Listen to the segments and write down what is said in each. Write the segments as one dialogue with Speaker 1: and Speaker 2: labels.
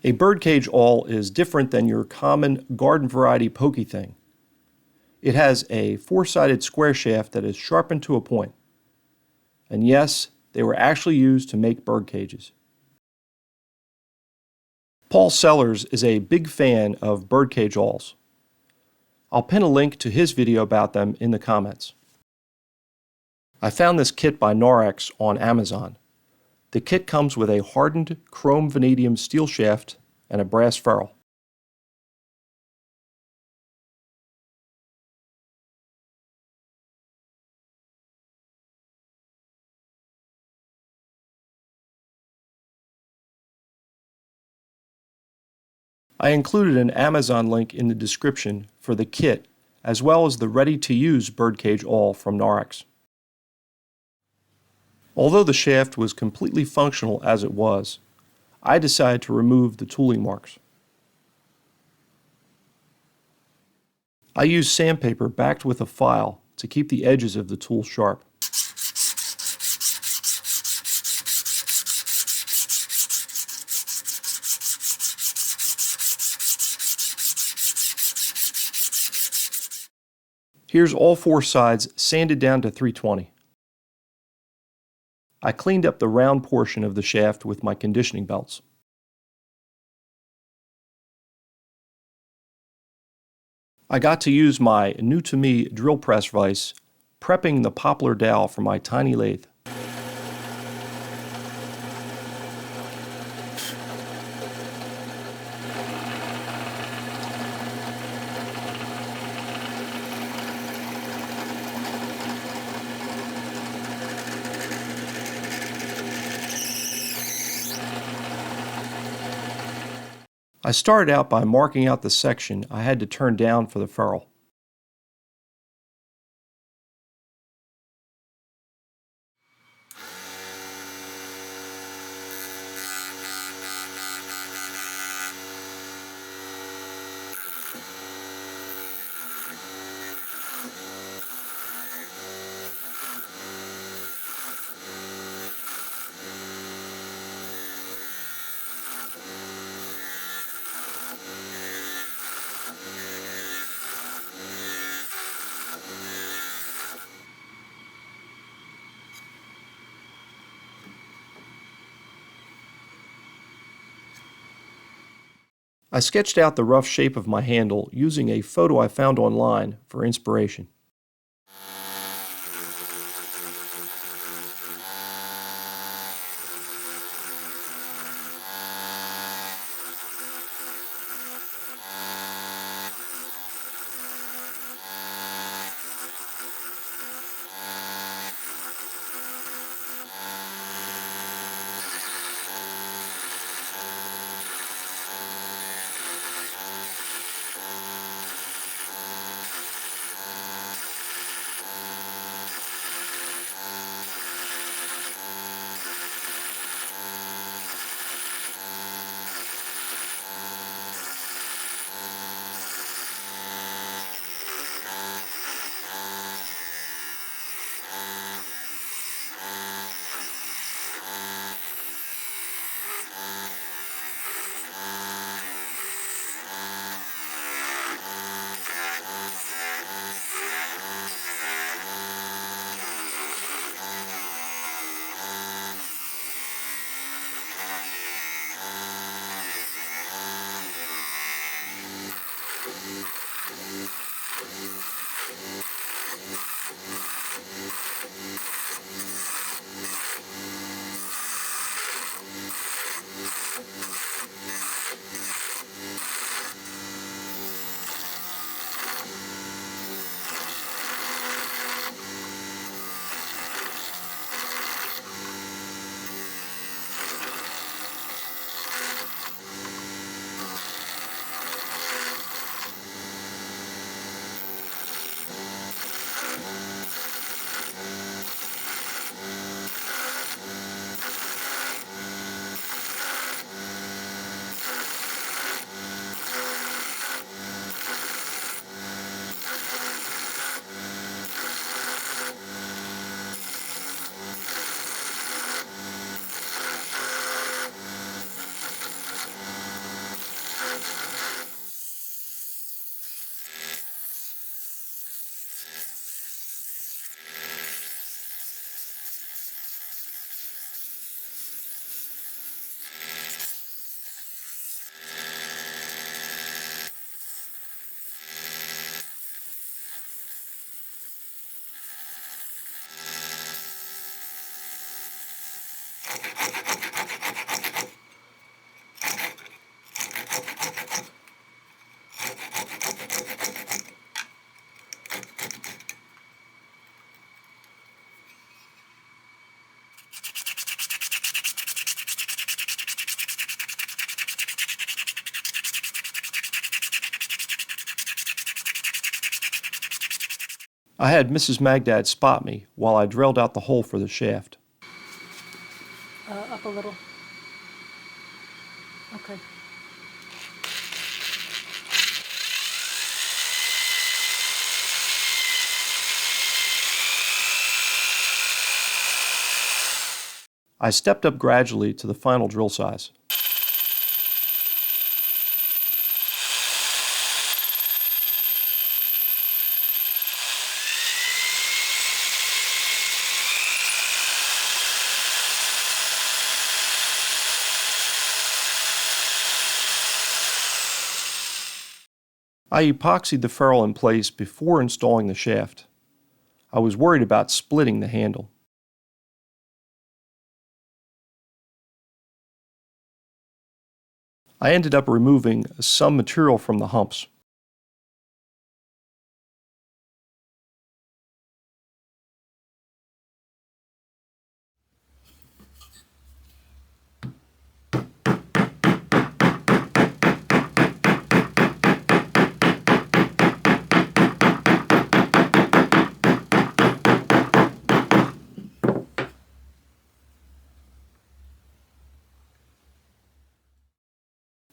Speaker 1: A birdcage awl is different than your common garden variety pokey thing. It has a four-sided square shaft that is sharpened to a point. And yes, they were actually used to make bird cages. Paul Sellers is a big fan of birdcage awls. I'll pin a link to his video about them in the comments. I found this kit by Narex on Amazon. The kit comes with a hardened chrome vanadium steel shaft and a brass ferrule. I included an Amazon link in the description for the kit, as well as the ready-to-use birdcage awl from Narex. Although the shaft was completely functional as it was, I decided to remove the tooling marks. I used sandpaper backed with a file to keep the edges of the tool sharp. Here's all four sides sanded down to 320. I cleaned up the round portion of the shaft with my conditioning belts. I got to use my new-to-me drill press vise, prepping the poplar dowel for my tiny lathe. I started out by marking out the section I had to turn down for the ferrule. I sketched out the rough shape of my handle using a photo I found online for inspiration. I had Mrs. Magdad spot me while I drilled out the hole for the shaft.
Speaker 2: Up a little. Okay.
Speaker 1: I stepped up gradually to the final drill size. I epoxied the ferrule in place before installing the shaft. I was worried about splitting the handle. I ended up removing some material from the humps.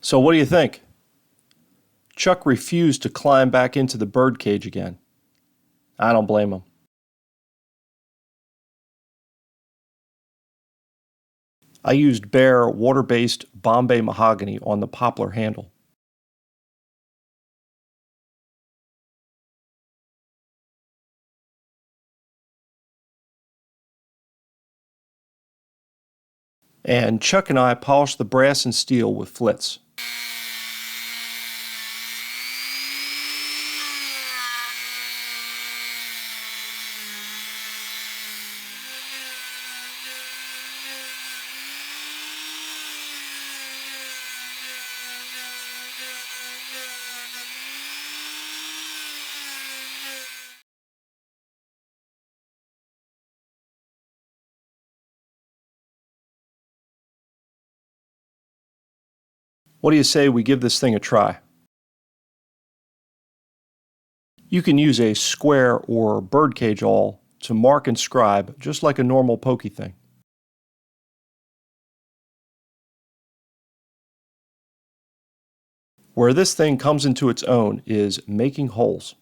Speaker 1: So what do you think? Chuck refused to climb back into the birdcage again. I don't blame him. I used bare water-based Bombay mahogany on the poplar handle. And Chuck and I polished the brass and steel with flits. What do you say we give this thing a try? You can use a square or birdcage awl to mark and scribe just like a normal pokey thing. Where this thing comes into its own is making holes.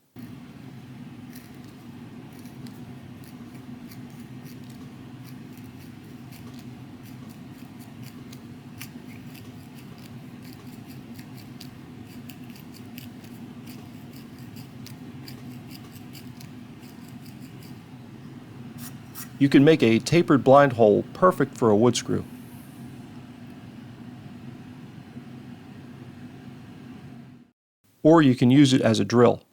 Speaker 1: You can make a tapered blind hole perfect for a wood screw. Or you can use it as a drill.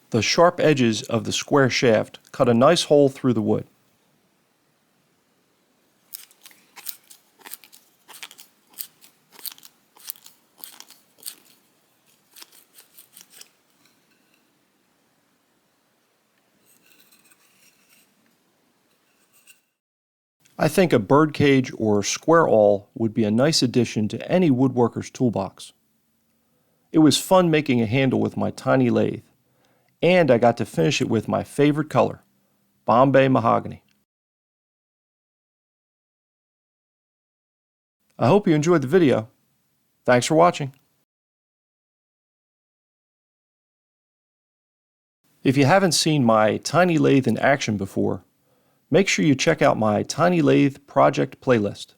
Speaker 1: The sharp edges of the square shaft cut a nice hole through the wood. I think a birdcage or square awl would be a nice addition to any woodworker's toolbox. It was fun making a handle with my tiny lathe, and I got to finish it with my favorite color, Bombay mahogany. I hope you enjoyed the video. Thanks for watching. If you haven't seen my tiny lathe in action before, make sure you check out my tiny lathe project playlist.